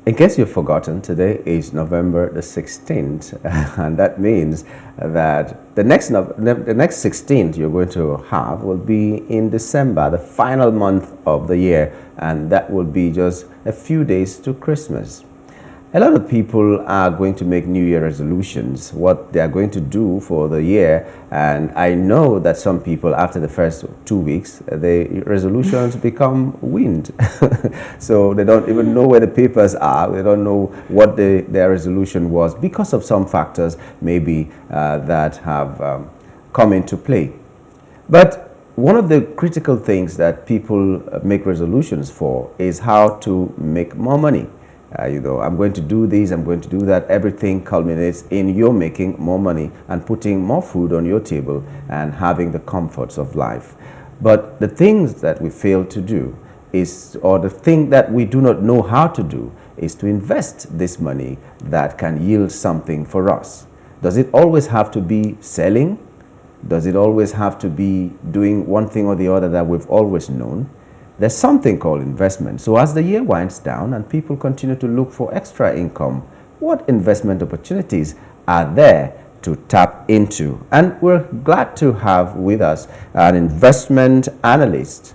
In case you've forgotten, today is November the 16th, and that means that the next 16th you're going to have will be in December, the final month of the year, and that will be just a few days to Christmas. A lot of people are going to make New Year resolutions, what they are going to do for the year. And I know that some people, after the first 2 weeks, the resolutions become wind. So they don't even know where the papers are. They don't know what their resolution was because of some factors maybe that have come into play. But one of the critical things that people make resolutions for is how to make more money. I'm going to do this, I'm going to do that. Everything culminates in you making more money and putting more food on your table and having the comforts of life. But the things that we fail to do is, or the thing that we do not know how to do, is to invest this money that can yield something for us. Does it always have to be selling? Does it always have to be doing one thing or the other that we've always known? There's something called investment. So as the year winds down and people continue to look for extra income, what investment opportunities are there to tap into? And we're glad to have with us an investment analyst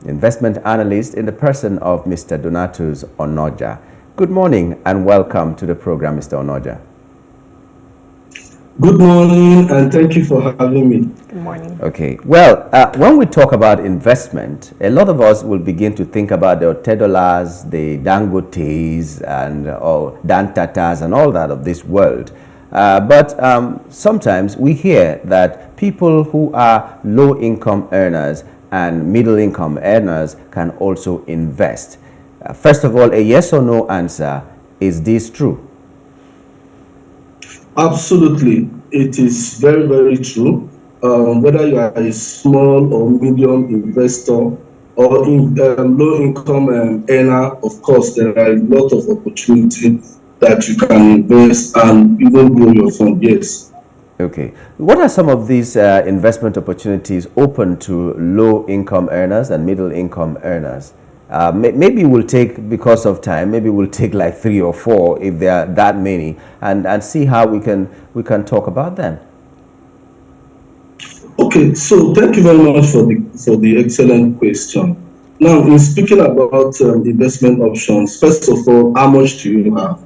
in the person of Mr. Donatus Onoja. Good morning and welcome to the program, Mr. Onoja. Good morning, and thank you for having me. Good morning. Okay. Well, when we talk about investment, a lot of us will begin to think about the Otedolas, the Dangotes, and Dan Tatas, and all that of this world. But sometimes we hear that people who are low-income earners and middle-income earners can also invest. First of all, a yes or no answer. Is this true? Absolutely. It is very, very true. Whether you are a small or medium investor or low-income earner, of course, there are a lot of opportunity that you can invest and even grow your fund. Yes. Okay. What are some of these investment opportunities open to low-income earners and middle-income earners? Maybe we'll take, because of time, maybe we'll take like 3 or 4 if there are that many, and see how we can talk about them. Okay, so thank you very much for the excellent question. Now, in speaking about investment options, first of all, how much do you have?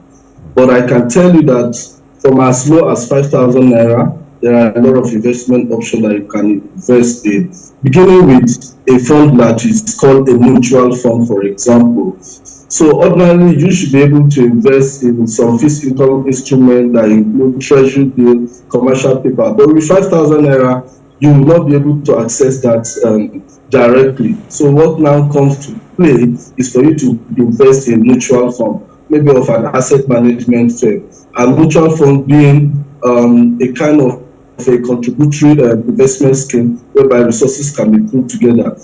But I can tell you that from as low as 5,000 naira, there are a lot of investment options that you can invest in, beginning with a fund that is called a mutual fund, for example. So ordinarily, you should be able to invest in some fixed income instruments that include treasury bill, commercial paper. But with 5,000 naira, you will not be able to access that directly. So what now comes to play is for you to invest in mutual fund, maybe of an asset management firm. And mutual fund being a kind of a contributory investment scheme whereby resources can be put together.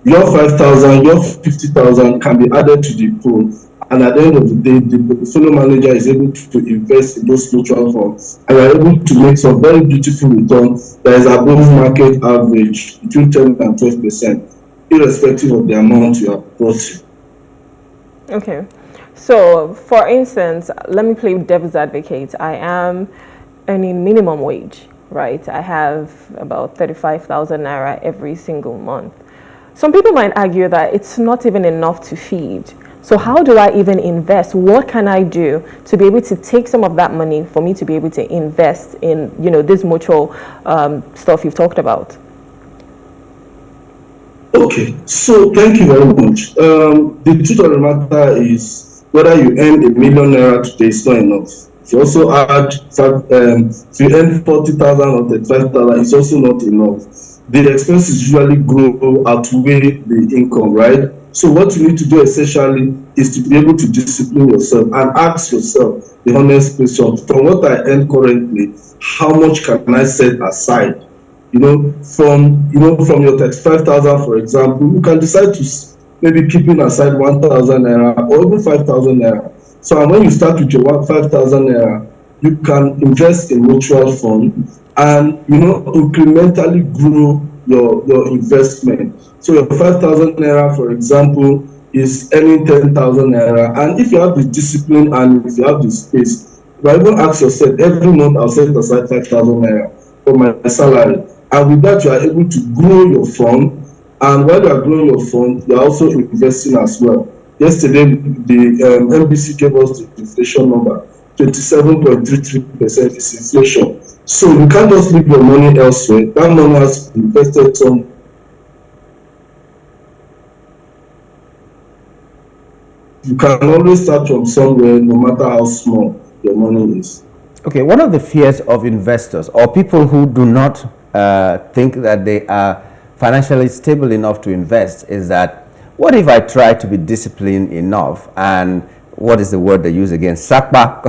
Your 5,000, your 50,000 can be added to the pool, and at the end of the day, the portfolio manager is able to invest in those mutual funds and are able to make some very beautiful returns that is above market average, between 10 and 12%, irrespective of the amount you have brought in. Okay. So, for instance, let me play devil's advocate. I am earning minimum wage, right? I have about 35,000 naira every single month. Some people might argue that it's not even enough to feed. So how do I even invest? What can I do to be able to take some of that money for me to be able to invest in, this mutual stuff you've talked about? Okay, so thank you very much. The truth of the matter is, whether you earn ₦1 million today is not enough. If you also add, if you earn 40,000 or 35,000, it's also not enough. The expenses usually grow outweigh the income, right? So what you need to do essentially is to be able to discipline yourself and ask yourself the honest question: from what I earn currently, how much can I set aside? From your 35,000, for example, you can decide to maybe keeping aside 1,000 naira or even 5,000 naira. So when you start with your 5,000 naira, you can invest in mutual fund and incrementally grow your investment. So your 5,000 naira, for example, is earning 10,000 naira. And if you have the discipline and if you have the space, you even ask yourself, every month I'll set aside 5,000 naira for my salary. And with that, you are able to grow your fund. And while you are growing your fund, you are also investing as well. Yesterday, the NBC gave us the inflation number, 27.33% is inflation. So you can't just leave your money elsewhere. That money has been invested somewhere. You can always start from somewhere, no matter how small your money is. Okay, one of the fears of investors or people who do not think that they are financially stable enough to invest is that, what if I try to be disciplined enough and what is the word they use again? Sakpa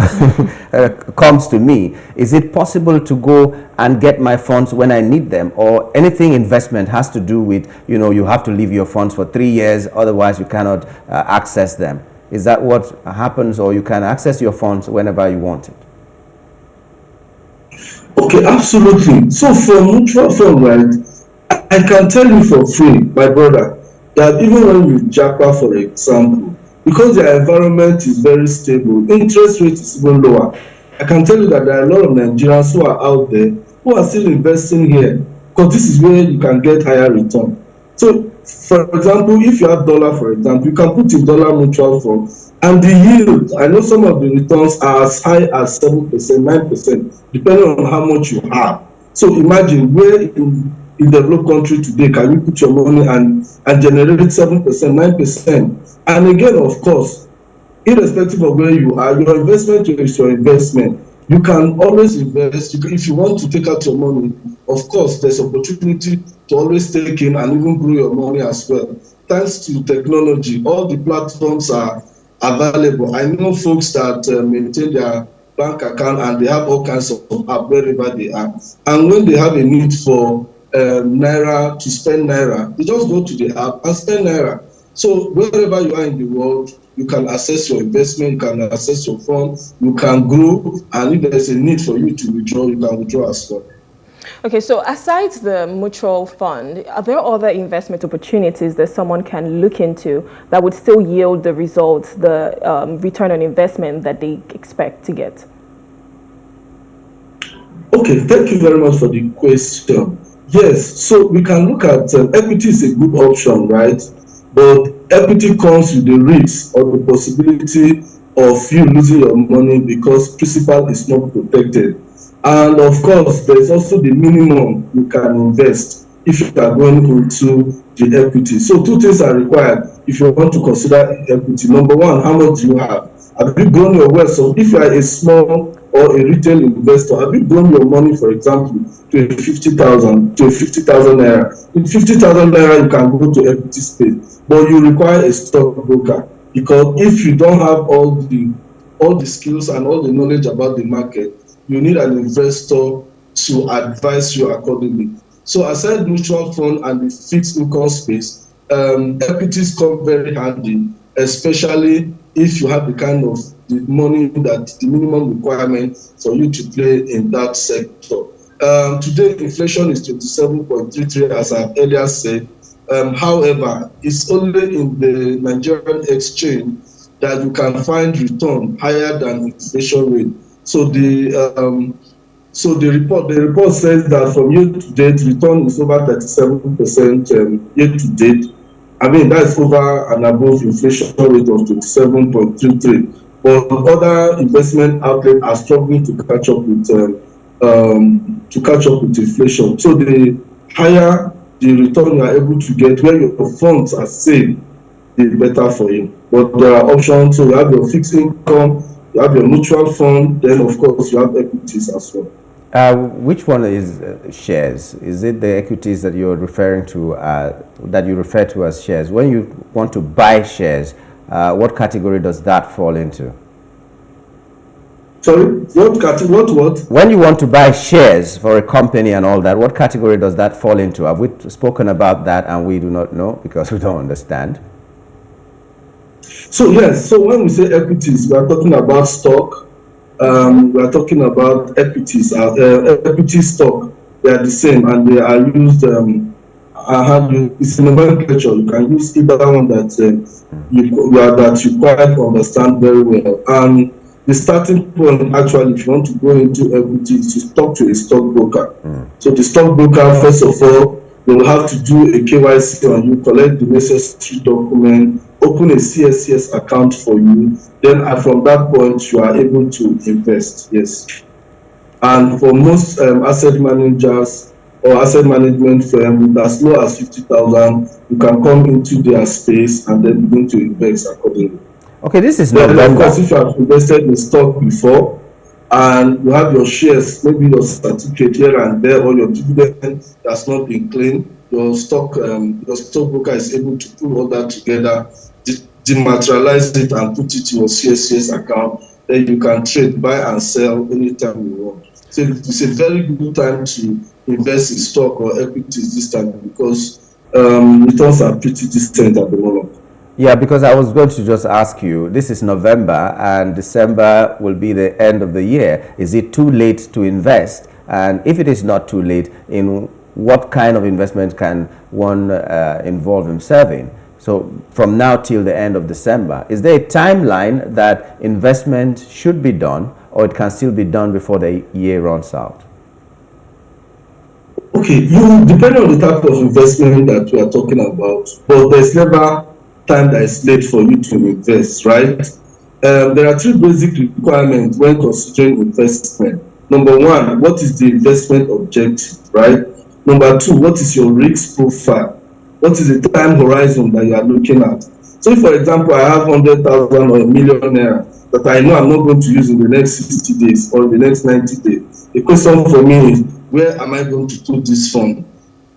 comes to me. Is it possible to go and get my funds when I need them? Or anything investment has to do with, you have to leave your funds for 3 years, otherwise you cannot access them. Is that what happens, or you can access your funds whenever you want it? Okay, absolutely. So for mutual fund, right, I can tell you for free, my brother, that even when you japa, for example, because the environment is very stable, interest rate is even lower. I can tell you that there are a lot of Nigerians who are out there who are still investing here, because this is where you can get higher return. So, for example, if you have dollar, for example, you can put in dollar mutual fund, and the yield, I know some of the returns are as high as 7%, 9%, depending on how much you have. So imagine where in developed country today can you put your money and generate 7%, 9%. And again, of course, irrespective of where you are, your investment is your investment. You can always invest. If you want to take out your money, of course, there's opportunity to always take in and even grow your money as well. Thanks to technology, all the platforms are available. I know folks that maintain their bank account and they have all kinds of app wherever they are. And when they have a need for naira, to spend naira, they just go to the app and spend naira. So wherever you are in the world, you can access your investment, you can access your fund, you can grow, and if there's a need for you to withdraw, you can withdraw as well. Okay, so aside the mutual fund, are there other investment opportunities that someone can look into that would still yield the results, the return on investment that they expect to get? Okay, thank you very much for the question. Yes, so we can look at equity is a good option, right? But equity comes with the risk or the possibility of you losing your money because principal is not protected. And of course, there's also the minimum you can invest if you are going into the equity. So two things are required if you want to consider equity. Number one, how much do you have? Have you grown your wealth? So if you are a small or a retail investor, have you grown your money, for example, to a 50,000 naira? In 50,000 naira, you can go to equity space, but you require a stockbroker, because if you don't have all the skills and all the knowledge about the market, you need an investor to advise you accordingly. So aside mutual fund and the fixed income space, equities come very handy, especially if you have the kind of the money that the minimum requirement for you to play in that sector. Today, inflation is 27.33, as I earlier said. However, it's only in the Nigerian exchange that you can find return higher than inflation rate. So the report says that from year to date, return is over 37% year to date. I mean, that's over and above inflation rate of 27.33. But other investment outlets are struggling to catch up with inflation. So the higher the return you are able to get, where your funds are saved, the better for you. But there are options. So you have your fixed income, you have your mutual fund, then of course you have equities as well. Which one is shares? Is it the equities that you're referring to, that you refer to as shares? When you want to buy shares, what category does that fall into? Sorry, what? When you want to buy shares for a company and all that, what category does that fall into? Have we spoken about that and we do not know because we don't understand? So yes, so when we say equities, we are talking about stock. We are talking about equities. Equity stock, they are the same, and they are used. It's nomenclature. You can use either one that that you quite understand very well. And the starting point, actually, if you want to go into equity, is to talk to a stockbroker. So the stockbroker, first of all, they will have to do a KYC on you, collect the necessary document, open a CSCS account for you. Then from that point, you are able to invest. Yes. And for most asset managers or asset management firm, with as low as 50,000, you can come into their space and then begin to invest accordingly. Okay, this is Then, November. of course, if you have invested in stock before and you have your shares, maybe your certificate here and there, or your dividend has not been claimed, your stockbroker is able to pull all that together, dematerialize it, and put it in your CSCS account. Then you can trade, buy and sell anytime you want. So it's a very good time to invest in stock or equities this time, because returns are pretty distant at the moment. Yeah, because I was going to just ask you, this is November and December will be the end of the year. Is it too late to invest? And if it is not too late, in what kind of investment can one involve himself in? So from now till the end of December, is there a timeline that investment should be done, or it can still be done before the year runs out? Okay, depending on the type of investment that we are talking about, but there's never time that is late for you to invest, right? There are three basic requirements when considering investment. Number one, what is the investment objective, right? Number two, what is your risk profile? What is the time horizon that you are looking at? So if, for example, I have 100,000 or a million naira that I know I'm not going to use in the next 60 days or in the next 90 days, the question for me is, where am I going to put this fund?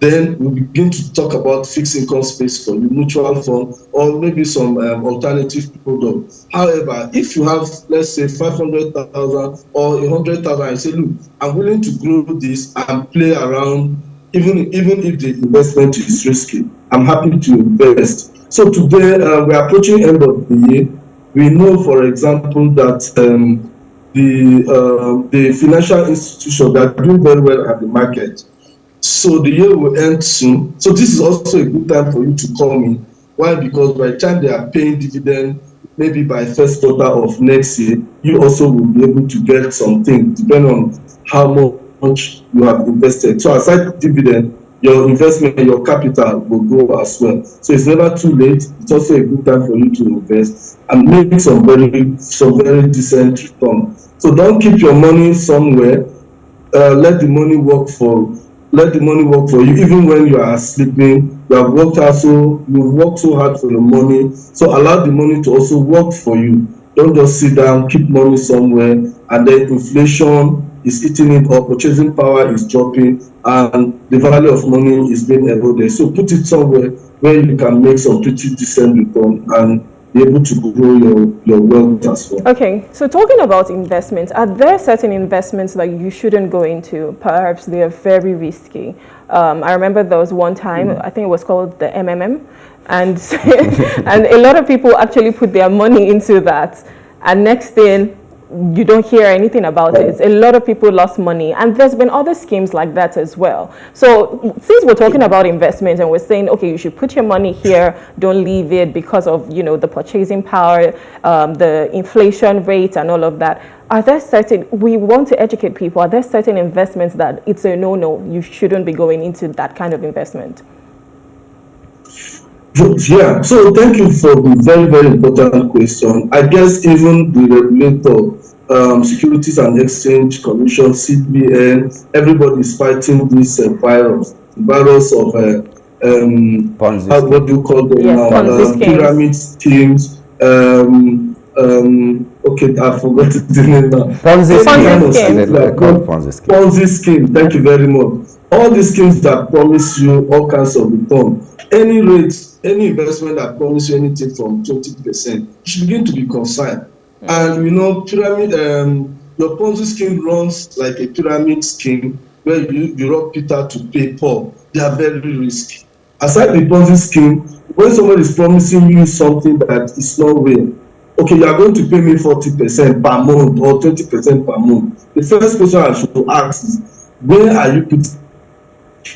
Then we begin to talk about fixed income space for you, mutual fund, or maybe some alternative product. However, if you have, let's say, 500,000 or 100,000, I say, look, I'm willing to grow this and play around, even if the investment is risky, I'm happy to invest. So today, we're approaching end of the year. We know, for example, that the financial institutions are doing very well at the market. So the year will end soon. So this is also a good time for you to come in. Why? Because by the time they are paying dividend, maybe by first quarter of next year, you also will be able to get something, depending on how much you have invested. So aside dividend, your investment, your capital will grow as well. So it's never too late. It's also a good time for you to invest and make some very decent return. So don't keep your money somewhere. Let the money work for you, even when you are sleeping. You've worked so hard for your money, so allow the money to also work for you. Don't just sit down, keep money somewhere, and then inflation is eating it up, purchasing power is dropping, and the value of money is being eroded. So put it somewhere where you can make some pretty decent return and be able to grow your wealth as well. Okay, so talking about investments, are there certain investments that you shouldn't go into? Perhaps they are very risky. I remember there was one time, I think it was called the MMM, and and a lot of people actually put their money into that, and next thing, you don't hear anything about it. A lot of people lost money, and there's been other schemes like that as well. So since we're talking about investment and we're saying, okay, you should put your money here, don't leave it because of, you know, the purchasing power, the inflation rate and all of that, are there certain, we want to educate people, are there certain investments that it's a no, you shouldn't be going into that kind of investment? Yeah, so thank you for the very important question. I guess even the regulator, Securities and Exchange Commission, CBN, everybody is fighting this virus of what do you call them now? Pyramid schemes. Okay, I forgot the name now. Ponzi scheme. Thank you very much. All these schemes that promise you all kinds of return. Any rates, any investment that promise you anything from 20%, you should begin to be concerned. And you know, pyramid, your Ponzi scheme runs like a pyramid scheme where you rob Peter to pay Paul. They are very risky. Aside the Ponzi scheme, when someone is promising you something that is not real, okay, you are going to pay me 40% per month or 20% per month. The first question I should ask is, where are you putting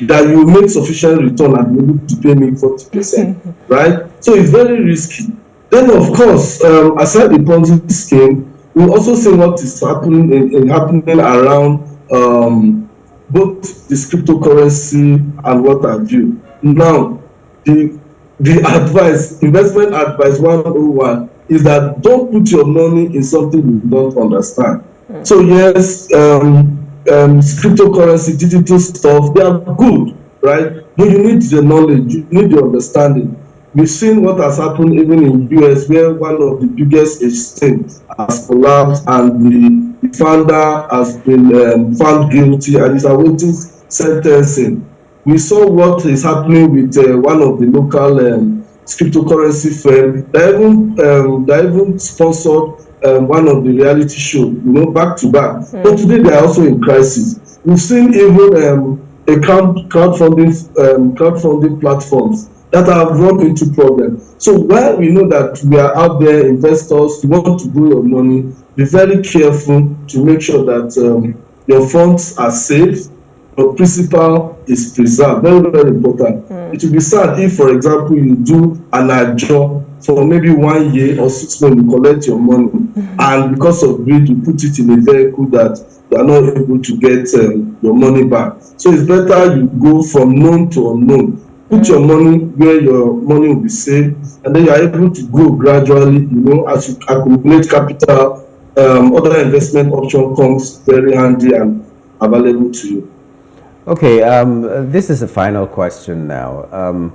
that you make sufficient return and be able to pay me 40%, right? So it's very risky. Then, of course, aside the Ponzi scheme, we also see what is happening around both this cryptocurrency and what have you. Now, the advice, investment advice 101 is that don't put your money in something you don't understand. So yes, cryptocurrency, digital stuff, they are good, right? But you need the knowledge, you need the understanding. We've seen what has happened even in US, where one of the biggest exchanges has collapsed and the founder has been found guilty and is awaiting sentencing. We saw what is happening with one of the local cryptocurrency firms that even sponsored one of the reality shows, back to back. But today they are also in crisis. We've seen even a crowdfunding platforms that have run into problems. So while we know that we are out there, investors, you want to grow your money, be very careful to make sure that your funds are safe, your principal is preserved. Very, very important. It will be sad if, for example, you do an ajo for maybe 1 year or 6 months, you collect your money, and because of greed, you put it in a vehicle that you are not able to get your money back. So it's better you go from known to unknown. Put your money where your money will be safe, and then you are able to grow gradually, as you accumulate capital. Other investment option comes very handy and available to you. Okay, this is the final question now.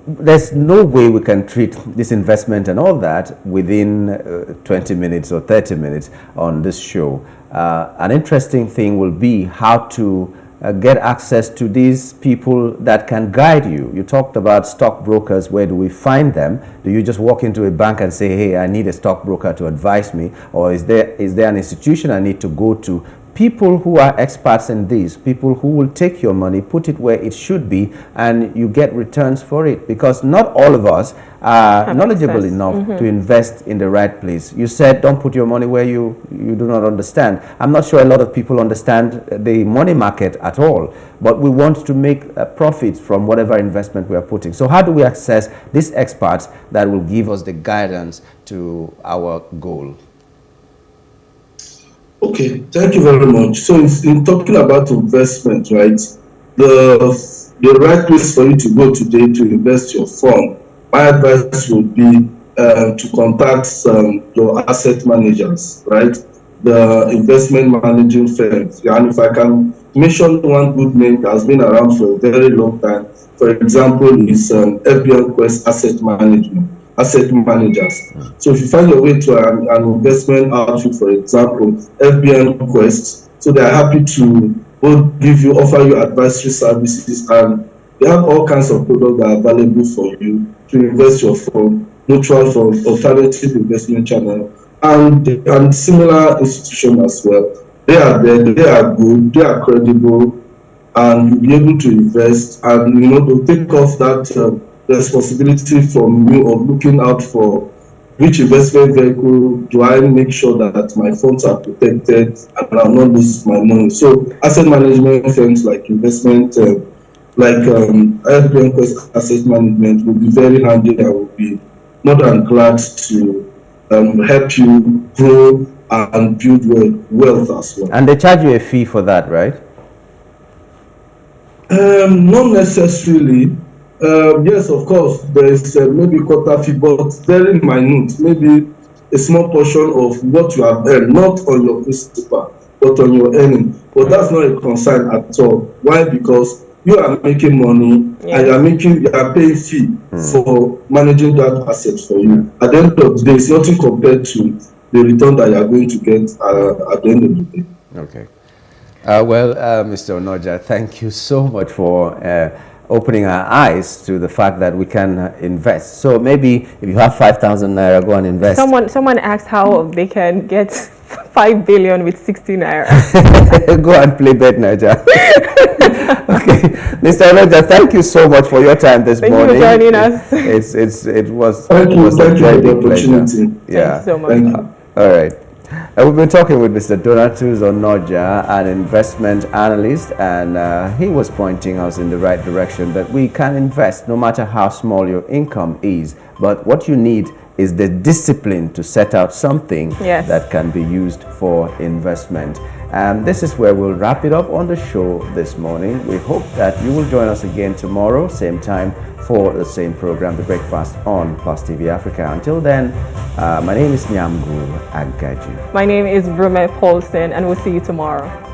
There's no way we can treat this investment and all that within 20 minutes or 30 minutes on this show. An interesting thing will be how to get access to these people that can guide you. You talked about stockbrokers. Where do we find them? Do you just walk into a bank and say, hey, I need a stockbroker to advise me? Or is there an institution I need to go to? People who are experts in this, people who will take your money, put it where it should be, and you get returns for it. Because not all of us are knowledgeable enough to invest in the right place. You said don't put your money where you do not understand. I'm not sure a lot of people understand the money market at all, but we want to make a profit from whatever investment we are putting. So how do we access these experts that will give us the guidance to our goal? Okay, thank you very much. So in talking about investment, right, the right place for you to go today to invest your fund, my advice would be to contact your asset managers, right, the investment managing firms. And if I can mention one good name that has been around for a very long time, for example, is FBN Quest Asset Managers. So if you find your way to an investment outfit, for example, FBN Quest, so they are happy to both offer you advisory services, and they have all kinds of products that are available for you to invest your fund, mutual fund, alternative investment channel, and similar institutions as well. They are there, they are good, they are credible, and you'll be able to invest, and they'll take off that responsibility from you of looking out for which investment vehicle do I make sure that my funds are protected and I'll not lose my money. So asset management firms like FBN Quest Asset Management will be very handy and will be more than glad to help you grow and build wealth as well. And they charge you a fee for that, right? Not necessarily. Yes, of course, there is maybe quarter fee, but very minute, maybe a small portion of what you have earned, not on your principal, but on your earning. But that's not a concern at all. Why? Because you are making money, and you are paying fee for managing that asset for you. At the end of the day, it's nothing compared to the return that you are going to get at the end of the day. Okay. Mr. Onoja, thank you so much for opening our eyes to the fact that we can invest. So maybe if you have 5,000 naira, go and invest. Someone asked how they can get 5 billion with 60 naira. Go and play Bet Naija. Okay, Mr. Onoja, thank you so much for your time this morning. Thank you for joining us. It was Thank you a very for the big pleasure. opportunity. Yeah. Thank you so much. Thank you. All right. We've been talking with Mr. Donatus Onoja, an investment analyst, and he was pointing us in the right direction that we can invest no matter how small your income is. But what you need is the discipline to set out something that can be used for investment. And this is where we'll wrap it up on the show this morning. We hope that you will join us again tomorrow, same time, for the same program, The Breakfast on Plus TV Africa. Until then, my name is Nyamgu Agaji. My name is Brume Paulson, and we'll see you tomorrow.